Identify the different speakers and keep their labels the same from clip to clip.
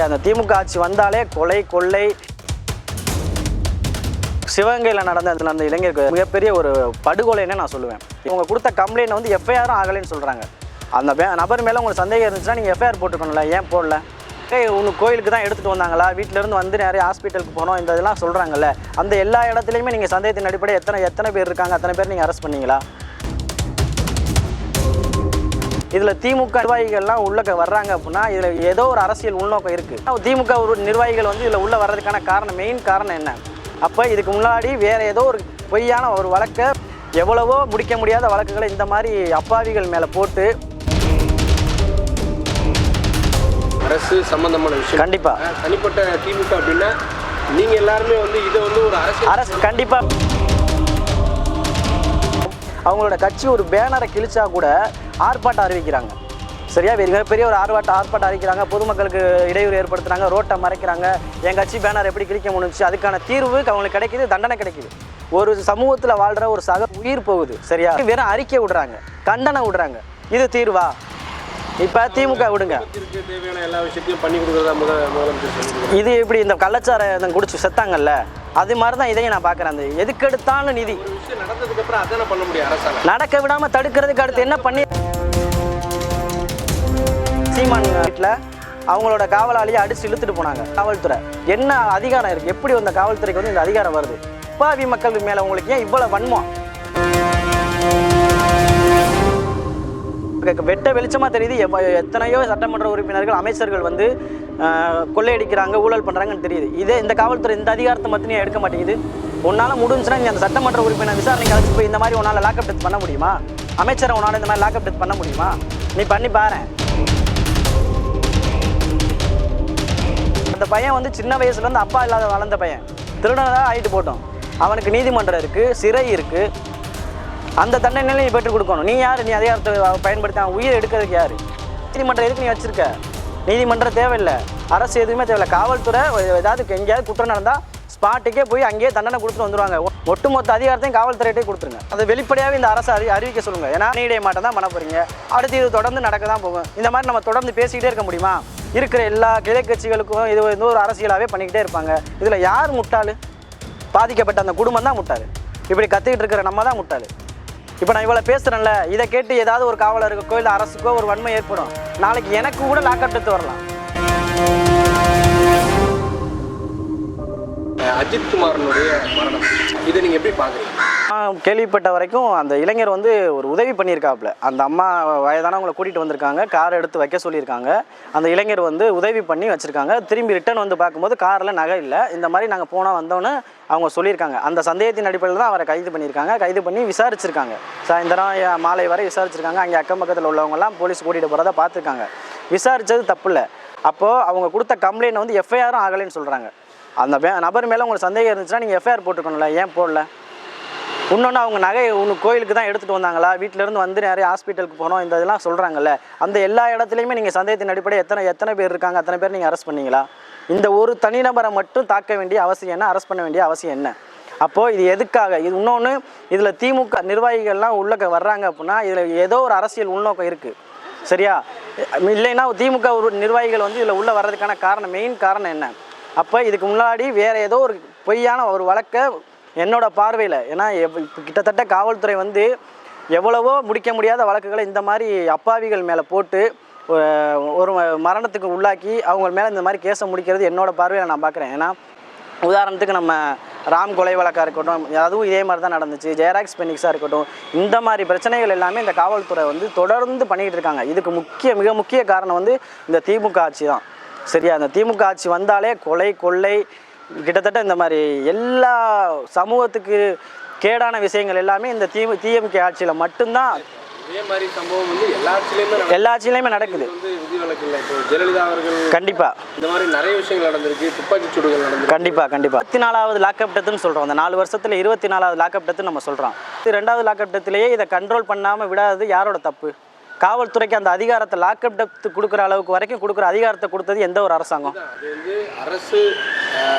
Speaker 1: சரியா? அந்த திமுக ஆட்சி வந்தாலே கொலை கொள்ளை. சிவகங்கையில் நடந்த அந்த இளைஞருக்கு மிகப்பெரிய ஒரு படுகொலைன்னு நான் சொல்லுவேன். இவங்க கொடுத்த கம்ப்ளைண்ட் வந்து எஃப்ஐஆரும் ஆகலைன்னு சொல்கிறாங்க. அந்த நபர் மேலே உங்களுக்கு சந்தேகம் இருந்துச்சுன்னா நீங்கள் எஃப்ஐஆர் போட்டுக்கணும்ல, ஏன் போடல? உங்களுக்கு கோயிலுக்கு தான் எடுத்துகிட்டு வந்தாங்களா, வீட்டிலேருந்து வந்து நிறைய ஹாஸ்பிட்டலுக்கு போனோம் இந்த இதெல்லாம் சொல்கிறாங்கல்ல, அந்த எல்லா இடத்துலையுமே நீங்கள் சந்தேகத்தின் அடிப்படை எத்தனை பேர் இருக்காங்க, அத்தனை பேர் நீங்கள் அரெஸ்ட் பண்ணீங்களா? இதில் திமுக நிர்வாகிகள்லாம் உள்ள வர்றாங்க அப்படின்னா இதில் ஏதோ ஒரு அரசியல் உள்நோக்கம் இருக்குது. திமுக ஒரு நிர்வாகிகள் வந்து இதில் உள்ள வர்றதுக்கான காரணம், மெயின் காரணம் என்ன? அப்போ இதுக்கு முன்னாடி வேறு ஏதோ ஒரு பொய்யான ஒரு வழக்கை, எவ்வளவோ முடிக்க முடியாத வழக்குகளை இந்த மாதிரி அப்பாவிகள் மேலே போட்டு
Speaker 2: அரசு சம்பந்தமான விஷயம்
Speaker 1: கண்டிப்பாக
Speaker 2: தனிப்பட்ட திமுக அப்படின்னா நீங்கள் எல்லாருமே வந்து இதை வந்து ஒரு அரசு
Speaker 1: கண்டிப்பாக அவங்களோட கட்சி ஒரு பேனரை கிழிச்சா கூட ஆர்ப்பாட்டம் அறிவிக்கிறாங்க. சரியா? மிகப்பெரிய ஒரு ஆர்ப்பாட்டம் அறிவிக்கிறாங்க, பொதுமக்களுக்கு இடையூறு ஏற்படுத்துகிறாங்க, ரோட்டை மறைக்கிறாங்க. என் கட்சி பேனர் எப்படி கிழிக்க முடிஞ்சிச்சு, அதுக்கான தீர்வு அவங்களுக்கு கிடைக்கிது, தண்டனை கிடைக்கிது. ஒரு சமூகத்தில் வாழ்கிற ஒரு சக உயிர் போகுது. சரியா? வெறும் அறிக்கை விடுறாங்க, கண்டனை விடுறாங்க. இது தீர்வா? இப்போ திமுக விடுங்க,
Speaker 2: தேவையான எல்லா விஷயத்தையும் பண்ணி கொடுக்குறதா முதலமைச்சர்.
Speaker 1: இது எப்படி இந்த கள்ளச்சாரம் குடிச்சு செத்தாங்கல்ல, அது மாதிரி தான் இதையும் நான் பார்க்குறேன். அந்த எதுக்கு எடுத்தாலும் நிதி
Speaker 2: விஷயம் நடந்ததுக்கப்புறம் அதான பண்ண முடியும். அரசால்
Speaker 1: நடக்க விடாமல் தடுக்கிறதுக்கு அடுத்து என்ன பண்ணி சீமான் வீட்டில் அவங்களோட காவலாளியை அடித்து இழுத்துட்டு போனாங்க. காவல்துறை என்ன அதிகாரம் இருக்குது? எப்படி அந்த காவல்துறைக்கு வந்து இந்த அதிகாரம் வருது? பாவி மக்கள் மேலே உங்களுக்கு ஏன் இவ்வளோ வன்மம்? வெட்ட வெளிச்சமாக தெரியுது. எத்தனையோ சட்டமன்ற உறுப்பினர்கள், அமைச்சர்கள் வந்து கொள்ளையடிக்கிறாங்க, ஊழல் பண்ணுறாங்கன்னு தெரியுது. இதே இந்த காவல்துறை இந்த அதிகாரத்தை மட்டும் எடுக்க மாட்டேங்குது. உன்னால் முடிஞ்சுன்னா நீ அந்த சட்டமன்ற உறுப்பினர் விசாரணைக்கு அழைச்சி போய் இந்த மாதிரி உன்னால் லாக்அப் டெத் பண்ண முடியுமா? அமைச்சரை உன்னால் இந்த மாதிரி லாக்அப் டெத் பண்ண முடியுமா? நீ பண்ணி பாரு. அந்த பையன் வந்து சின்ன வயசுலேருந்து அப்பா இல்லாத வளர்ந்த பையன், திருடனதாக ஆகிட்டு போட்டோம். அவனுக்கு நீதிமன்றம் இருக்குது, சிறை இருக்குது. அந்த தண்டனையில நீ பெற்றுக் கொடுக்கணும். நீ யார்? நீ அதிகாரத்தை பயன்படுத்தி அவன் உயிர் எடுக்கிறதுக்கு யார்? நீதிமன்றம் எதுக்கு நீ வச்சுருக்க? நீதிமன்றம் தேவையில்லை, அரசு எதுவுமே தேவையில்லை. காவல்துறை ஏதாவது எங்கேயாவது குற்றம் நடந்தால் ஸ்பாட்டுக்கே போய் அங்கேயே தண்டனை கொடுத்துட்டு வந்துடுவாங்க. ஒட்டுமொத்த அதிகாரத்தையும் காவல்துறையிட்டே கொடுத்துருங்க. அதை வெளிப்படையாகவே இந்த அரசு அறிவிக்க சொல்லுங்கள். ஏன்னா நீடைய மாட்டம் தான் பண்ண போகிறீங்க, அடுத்து இது தொடர்ந்து நடக்க தான் போகும். இந்த மாதிரி நம்ம தொடர்ந்து பேசிக்கிட்டே இருக்க முடியுமா? இருக்கிற எல்லா கிளை கட்சிகளுக்கும் இது வந்து ஒரு அரசியலாகவே பண்ணிக்கிட்டே இருப்பாங்க. இதில் யார் முட்டாள்? பாதிக்கப்பட்ட அந்த குடும்பம் தான் முட்டாள். இப்படி கற்றுக்கிட்டு இருக்கிற நம்ம தான் முட்டாள். இப்போ நான் இவ்வளோ பேசுகிறேன்ல, இதை கேட்டு ஏதாவது ஒரு காவலருக்கோ இல்லை அரசுக்கோ ஒரு வன்மை ஏற்படும். நாளைக்கு எனக்கு கூட லாக்அப் டெத் வரலாம்.
Speaker 2: அஜித் குமாரனுடைய மரணம், இதை நீங்கள் எப்படி பார்க்குறீங்க?
Speaker 1: கேள்விப்பட்ட வரைக்கும் அந்த இளைஞர் வந்து ஒரு உதவி பண்ணியிருக்காப்புல. அந்த அம்மா வயதானவங்களை கூட்டிகிட்டு வந்திருக்காங்க, கார் எடுத்து வைக்க சொல்லியிருக்காங்க. அந்த இளைஞர் வந்து உதவி பண்ணி வச்சுருக்காங்க. திரும்பி ரிட்டர்ன் வந்து பார்க்கும்போது காரில் நகை இல்லை. இந்த மாதிரி நாங்கள் போனால் வந்தோன்னு அவங்க சொல்லியிருக்காங்க. அந்த சந்தேகத்தின் அடிப்படையில் தான் அவரை கைது பண்ணியிருக்காங்க. கைது பண்ணி விசாரிச்சிருக்காங்க. சாயந்தரம் மாலை வரை விசாரிச்சிருக்காங்க. அங்கே அக்கம் பக்கத்தில் உள்ளவங்கலாம் போலீஸ் கூட்டிகிட்டு போகிறத பார்த்துருக்காங்க. விசாரித்தது தப்பு இல்லை. அப்போது அவங்க கொடுத்த கம்ப்ளைண்ட் வந்து எஃப்ஐஆரும் ஆகலைன்னு சொல்கிறாங்க. அந்த நபர் மேலே உங்களுக்கு சந்தேகம் இருந்துச்சுன்னா நீங்கள் எஃப்ஐஆர் போட்டுக்கணும்ல, ஏன் போடல? இன்னொன்று அவங்க நகை கோயிலுக்கு தான் எடுத்துகிட்டு வந்தாங்களா, வீட்டிலேருந்து வந்து நிறைய ஹாஸ்பிட்டலுக்கு போனோம் இந்த இதெல்லாம் சொல்கிறாங்கல்ல, அந்த எல்லா இடத்துலையுமே நீங்கள் சந்தேகத்தின் அடிப்படை எத்தனை பேர் இருக்காங்க, அத்தனை பேர் நீங்கள் அரெஸ்ட் பண்ணீங்களா? இந்த ஒரு தனிநபரை மட்டும் தாக்க வேண்டிய அவசியம் என்ன? அரெஸ்ட் பண்ண வேண்டிய அவசியம் என்ன? அப்போது இது எதுக்காக? இது இன்னொன்று, இதில் திமுக நிர்வாகிகள்லாம் உள்ள வர்றாங்க அப்படின்னா இதில் ஏதோ ஒரு அரசியல் உள்நோக்கம் இருக்குது. சரியா? இல்லைன்னா திமுக ஒரு நிர்வாகிகள் வந்து இதில் உள்ளே வர்றதுக்கான காரணம், மெயின் காரணம் என்ன? அப்போ இதுக்கு முன்னாடி வேறு ஏதோ ஒரு பொய்யான ஒரு வழக்கை என்னோட பார்வையில், ஏன்னா கிட்டத்தட்ட காவல்துறை வந்து எவ்வளவோ முடிக்க முடியாத வழக்குகளை இந்த மாதிரி அப்பாவிகள் மேலே போட்டு ஒரு மரணத்துக்கு உள்ளாக்கி அவங்க மேலே இந்த மாதிரி கேஸை முடிக்கிறது என்னோட பார்வையில் நான் பார்க்குறேன். ஏன்னா உதாரணத்துக்கு நம்ம ராம் கொலை வழக்காக இருக்கட்டும், அதுவும் இதே மாதிரி தான் நடந்துச்சு. ஜெயராக்ஸ் பெனிக்ஸாக இருக்கட்டும், இந்த மாதிரி பிரச்சனைகள் எல்லாமே இந்த காவல்துறை வந்து தொடர்ந்து பண்ணிக்கிட்டு இருக்காங்க. இதுக்கு மிக முக்கிய காரணம் வந்து இந்த திமுக ஆட்சி தான். சரியா? அந்த திமுக ஆட்சி வந்தாலே கொலை கொள்ளை, கிட்டத்தட்ட இந்த மாதிரி எல்லா சமூகத்துக்கு கேடான விஷயங்கள் எல்லாமே இந்த டிஎம்கே ஆட்சியில் மட்டும்தான்.
Speaker 2: இதே மாதிரி சம்பவம் வந்து எல்லா ஆட்சியிலையுமே நடக்குது. விதிவிலக்கு இல்லை. இப்போ ஜெயலலிதா அவர்கள் கண்டிப்பாக இந்த மாதிரி நிறைய விஷயங்கள் நடந்திருக்கு. துப்பாக்கி சூடுகள் நடந்திருக்கு.
Speaker 1: கண்டிப்பாக 24வது லாக்அப் டெத்துன்னு சொல்கிறோம். அந்த 4 வருஷத்தில் 24வது லாக்அப் டெத்து நம்ம சொல்கிறோம். 2வது லாக்அப் டெத்துலேயே இதை கண்ட்ரோல் பண்ணாமல் விடாதது யாரோட தப்பு? காவல்துறைக்கு அந்த அதிகாரத்தை லாக்அப் டெப்த் கொடுக்குற அளவுக்கு வரைக்கும் கொடுக்குற அதிகாரத்தை கொடுத்தது எந்த ஒரு அரசாங்கம்?
Speaker 2: அது வந்து அரசு,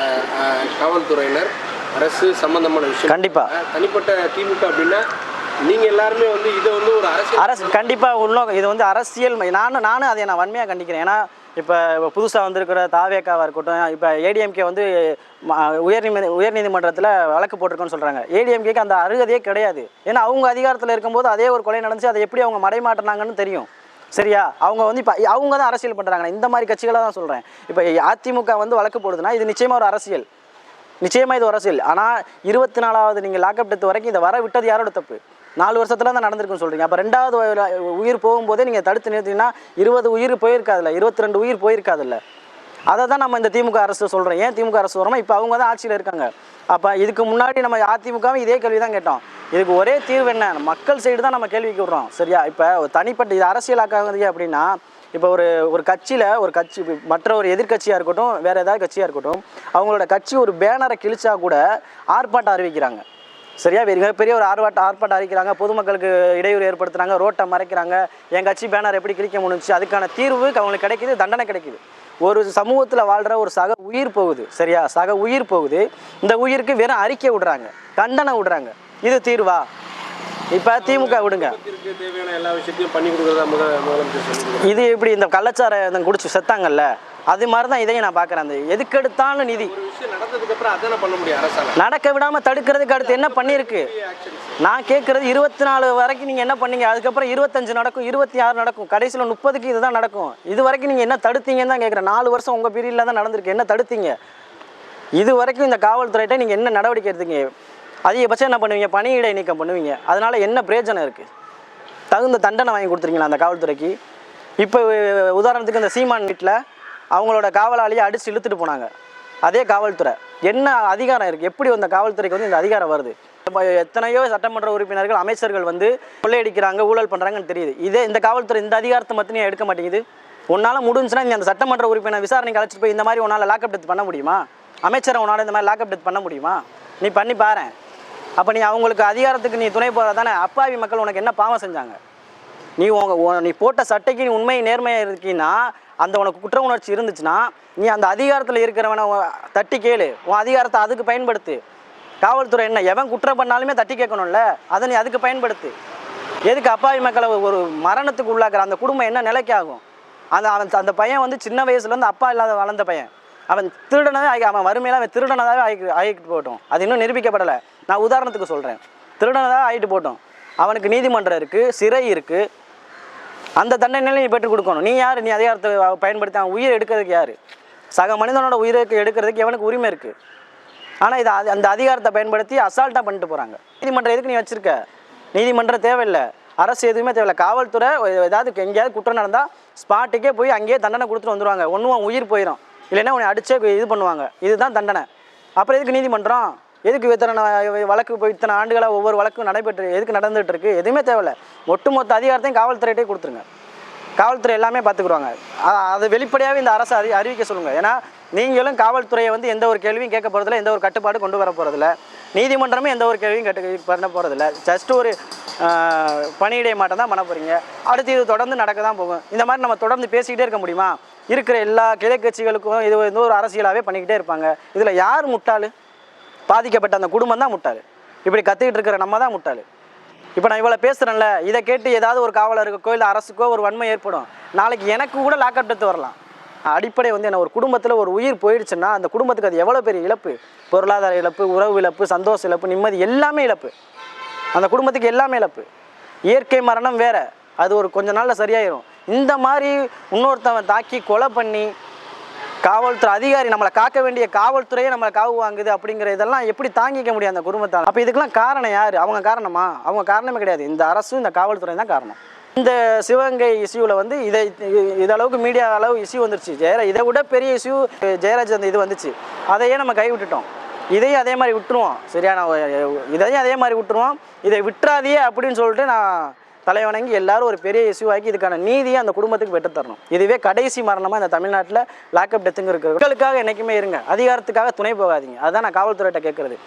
Speaker 2: காவல்துறையினர், அரசு சம்பந்தமான விஷயம்.
Speaker 1: கண்டிப்பாக
Speaker 2: தனிப்பட்ட திமுக அப்படின்னா நீங்கள் எல்லாருமே வந்து இதை வந்து ஒரு அரசு
Speaker 1: கண்டிப்பாக உள்நோக்கம். இது வந்து அரசியல். நானும் அதை நான் வன்மையாக கண்டிக்கிறேன். ஏன்னா இப்போ புதுசாக வந்திருக்கிற தாவேக்காவாக இருக்கட்டும், இப்போ ஏடிஎம்கே வந்து உயர்நீதிமன்றத்தில் வழக்கு போட்டிருக்கோன்னு சொல்கிறாங்க. ஏடிஎம்கேக்கு அந்த அருகதையே கிடையாது. ஏன்னா அவங்க அதிகாரத்தில் இருக்கும்போது அதே ஒரு கொலை நடந்துச்சு, அதை எப்படி அவங்க மடைமாட்டினாங்கன்னு தெரியும். சரியா? அவங்க வந்து இப்போ அவங்க தான் அரசியல் பண்ணுறாங்க. இந்த மாதிரி கட்சிகளை தான் சொல்கிறேன். இப்போ அதிமுக வந்து வழக்கு போடுதுன்னா இது நிச்சயமாக ஒரு அரசியல், நிச்சயமாக இது ஒரு அரசியல். ஆனால் 24வது நீங்கள் லாக்அப் டெத் வரைக்கும் இதை வர விட்டது யாரோட தப்பு? 4 வருஷத்துல தான் நடந்திருக்குன்னு சொல்கிறீங்க. அப்போ 2வது உயிர் போகும்போதே நீங்கள் தடுத்து நிறுத்திங்கன்னா 20 உயிர் போயிருக்காதுல்ல, 22 உயிர் போயிருக்காதுல்ல. அதை தான் நம்ம இந்த திமுக அரசு சொல்கிறோம். ஏன் திமுக அரசு சொல்கிறோமா? இப்போ அவங்க தான் ஆட்சியில் இருக்காங்க. அப்போ இதுக்கு முன்னாடி நம்ம அதிமுகவும் இதே கேள்வி தான் கேட்டோம். இதுக்கு ஒரே தீர்வு என்ன? மக்கள் சைடு தான் நம்ம கேள்விக்கு விடுறோம். சரியா? இப்போ தனிப்பட்ட இது அரசியலாக்காதீங்க அப்படின்னா, இப்போ ஒரு கட்சியில் ஒரு கட்சி மற்ற ஒரு எதிர்கட்சியாக இருக்கட்டும், வேறு ஏதாவது கட்சியாக இருக்கட்டும், அவங்களோட கட்சி ஒரு பேனரை கிழிச்சா கூட ஆர்ப்பாட்டம் அறிவிக்கிறாங்க. சரியா? மிகப்பெரிய ஒரு ஆர்ப்பாட்டம் அறிவிக்கிறாங்க, பொதுமக்களுக்கு இடையூறு ஏற்படுத்துகிறாங்க, ரோட்டை மறைக்கிறாங்க. என் கட்சி பேனர் எப்படி கிழிக்க முடிஞ்சுச்சு? அதுக்கான தீர்வு அவங்களுக்கு கிடைக்கிது, தண்டனை கிடைக்கிது. ஒரு சமூகத்தில் வாழ்கிற ஒரு சக உயிர் போகுது. சரியா? சக உயிர் போகுது. இந்த உயிருக்கு வெறும் அறிக்கை விடுறாங்க, தண்டனை விடுறாங்க. இது தீர்வா? இப்போ திமுக விடுங்க,
Speaker 2: தேவையான எல்லா விஷயத்தையும் பண்ணி கொடுக்குறதா முதலமைச்சர்.
Speaker 1: இது எப்படி இந்த கள்ளச்சாரம் குடிச்சு செத்தாங்கல்ல, அது மாதிரி தான் இதையும் நான் பார்க்குறேன். அந்த எதுக்கு எடுத்தாலும் நிதி
Speaker 2: ஒரு விஷயம் நடந்ததுக்கு அப்புறம் அதான பண்ண முடியும் அரசால.
Speaker 1: நடக்க விடாமல் தடுக்கிறதுக்கு அடுத்து என்ன பண்ணியிருக்கு? நான் கேட்குறது 24 வரைக்கும் நீங்கள் என்ன பண்ணீங்க? அதுக்கப்புறம் 25 நடக்கும், 26 நடக்கும், கடைசியில் 30க்கு இதுதான் நடக்கும். இது வரைக்கும் நீங்கள் என்ன தடுத்தீங்கன்னு தான் கேட்குறேன். 4 வருஷம் உங்கள் பீரியடில் தான் நடந்திருக்கு. என்ன தடுத்தீங்க? இது வரைக்கும் இந்த காவல்துறையிட்ட நீங்கள் என்ன நடவடிக்கை எடுத்தீங்க? அதிகபட்சம் என்ன பண்ணுவீங்க? பணியிடை நீக்கம் பண்ணுவீங்க. அதனால் என்ன பிரயோஜனம் இருக்குது? தகுந்த தண்டனை வாங்கி கொடுத்துருங்களா அந்த காவல்துறைக்கு? இப்போ உதாரணத்துக்கு இந்த சீமான் வீட்டில் அவங்களோட காவலாளியை அடித்து இழுத்துட்டு போனாங்க. அதே காவல்துறை என்ன அதிகாரம் இருக்குது? எப்படி அந்த காவல்துறைக்கு வந்து இந்த அதிகாரம் வருது? இப்போ எத்தனையோ சட்டமன்ற உறுப்பினர்கள், அமைச்சர்கள் வந்து கொள்ளையடிக்கிறாங்க, ஊழல் பண்ணுறாங்கன்னு தெரியுது. இந்த காவல்துறை இந்த அதிகாரத்தை மட்டும் நீ எடுக்க மாட்டேங்குது. உன்னால் முடிஞ்சுன்னா நீ அந்த சட்டமன்ற உறுப்பினர் விசாரணைக்கு அழைச்சிட்டு போய் இந்த மாதிரி உன்னால் லாக்அப் டெத் பண்ண முடியுமா? அமைச்சரை உன்னால் இந்த மாதிரி லாக்அப் டெத் பண்ண முடியுமா? நீ பண்ணி பாரு. அப்போ நீ அவங்களுக்கு அதிகாரத்துக்கு நீ துணை போகிற தானே? அப்பாவி மக்கள் உனக்கு என்ன பாவம் செஞ்சாங்க? நீ போட்ட சட்டைக்கு நீ உண்மை நேர்மையாக இருக்கீன்னா, அந்த உனக்கு குற்ற உணர்ச்சி இருந்துச்சுன்னா, நீ அந்த அதிகாரத்தில் இருக்கிறவனை தட்டி கேளு, உன் அதிகாரத்தை அதுக்கு பயன்படுத்து. காவல்துறை என்ன எவன் குற்றம் பண்ணாலுமே தட்டி கேட்கணும்ல, அதை நீ அதுக்கு பயன்படுத்து. எதுக்கு அப்பாவி மக்களை ஒரு மரணத்துக்கு உள்ளாக்குற? அந்த குடும்பம் என்ன நிலைக்கு ஆகும்? அந்த பையன் வந்து சின்ன வயசுலேருந்து அப்பா இல்லாத வளர்ந்த பையன். அவன் திருடனவே அவன் வறுமையில அவன் திருடனதாகவே ஆகிட்டு போட்டோம். அது இன்னும் நிரூபிக்கப்படலை. நான் உதாரணத்துக்கு சொல்கிறேன். திருடனதாக ஆகிட்டு போட்டோம். அவனுக்கு நீதிமன்றம் இருக்குது, சிறை இருக்குது. அந்த தண்டனையில நீ பெற்றுக் கொடுக்கணும். நீ யார்? நீ அதிகாரத்தை பயன்படுத்தி அவன் உயிர் எடுக்கிறதுக்கு யார்? சக மனிதனோட உயிருக்கு எடுக்கிறதுக்கு எவனுக்கு உரிமை இருக்குது? ஆனால் அந்த அதிகாரத்தை பயன்படுத்தி அசால்ட்டாக பண்ணிட்டு போகிறாங்க. நீதிமன்றம் எதுக்கு நீ வச்சுருக்க? நீதிமன்றம் தேவையில்லை, அரசு எதுவுமே தேவையில்லை. காவல்துறை ஏதாவது எங்கேயாவது குற்றம் நடந்தால் ஸ்பாட்டுக்கே போய் அங்கேயே தண்டனை கொடுத்துட்டு வந்துடுவாங்க. ஒன்றும் உயிர் போயிடும், இல்லைன்னா உன்னை அடிச்சே இது பண்ணுவாங்க. இதுதான் தண்டனை. அப்புறம் எதுக்கு நீதிமன்றம்? எதுக்கு இத்தனை வழக்கு போய் இத்தனை ஆண்டுகளாக ஒவ்வொரு வழக்கும் எதுக்கு நடந்துகிட்டு இருக்கு? எதுவுமே தேவையில்லை. ஒட்டுமொத்த அதிகாரத்தையும் காவல்துறையிட்டே கொடுத்துருங்க. காவல்துறை எல்லாமே பார்த்துக்குருவாங்க. அது வெளிப்படையாகவே இந்த அரசு அறிவிக்க சொல்லுங்கள். ஏன்னா நீங்களும் காவல்துறையை வந்து எந்த ஒரு கேள்வியும் கேட்க போகிறதில்ல, எந்த ஒரு கட்டுப்பாடு கொண்டு வர போகிறதில்ல. நீதிமன்றமே எந்த ஒரு கேள்வியும் பண்ண போகிறதில்ல. ஜஸ்ட் ஒரு பணியிடை மாட்டம் தான் பண்ண போகிறீங்க. அடுத்து இது தொடர்ந்து நடக்க தான் போகும். இந்த மாதிரி நம்ம தொடர்ந்து பேசிக்கிட்டே இருக்க முடியுமா? இருக்கிற எல்லா கிளை கட்சிகளுக்கும் இது வந்து ஒரு அரசியலாகவே பண்ணிக்கிட்டே இருப்பாங்க. இதில் யார் முட்டாள்? பாதிக்கப்பட்ட அந்த குடும்பம் தான் முட்டாள். இப்படி கற்றுக்கிட்டு இருக்கிற நம்ம தான் முட்டாள். இப்போ நான் இவ்வளோ பேசுகிறேன்ல, இதை கேட்டு ஏதாவது ஒரு காவலருக்கோ இல்லை அரசுக்கோ ஒரு வன்மை ஏற்படும். நாளைக்கு எனக்கு கூட லாக்அப் டெத் வரலாம். அடிப்படை வந்து என்ன, ஒரு குடும்பத்தில் ஒரு உயிர் போயிடுச்சுன்னா அந்த குடும்பத்துக்கு அது எவ்வளோ பெரிய இழப்பு? பொருளாதார இழப்பு, உறவு இழப்பு, சந்தோஷ இழப்பு, நிம்மதி, எல்லாமே இழப்பு. அந்த குடும்பத்துக்கு எல்லாமே இழப்பு. இயற்கை மரணம் வேறு, அது ஒரு கொஞ்ச நாளில் சரியாயிடும். இந்த மாதிரி இன்னொருத்தவன் தாக்கி கொலை பண்ணி காவல்துறை அதிகாரி நம்மளை காக்க வேண்டிய காவல்துறையே நம்மளை காவு வாங்குது அப்படிங்கிற இதெல்லாம் எப்படி தாங்கிக்க முடியும் அந்த குடும்பத்தால்? அப்போ இதுக்கெல்லாம் காரணம் யார்? அவங்க காரணமா? அவங்க காரணமே கிடையாது. இந்த அரசும் இந்த காவல்துறை தான் காரணம். இந்த சிவகங்கை இஷ்யூவில் வந்து இதளவுக்கு மீடியா அளவு இஷ்யூ வந்துருச்சு. இதை விட பெரிய இஷ்யூ ஜெயராஜ் அந்த இது வந்துச்சு. அதையே நம்ம கைவிட்டுட்டோம். இதையும் அதே மாதிரி விட்டுருவோம். சரியான இதையும் அதே மாதிரி விட்டுருவோம். இதை விட்டுறாதியே அப்படின்னு சொல்லிட்டு நான் தலைவணங்கி எல்லாரும் ஒரு பெரிய இஷ்யூ ஆக்கி இதுக்கான நீதியை அந்த குடும்பத்துக்கு பெற்று தரணும். இதுவே கடைசி மரணமாக இந்த தமிழ்நாட்டில் லாக்அப் டெத்துங்க இருக்கிற மக்களுக்காக என்றைக்குமே இருங்க. அதிகாரத்துக்காக துணை போகாதீங்க. அதுதான் நான் காவல்துறையிட்ட கேட்குறது.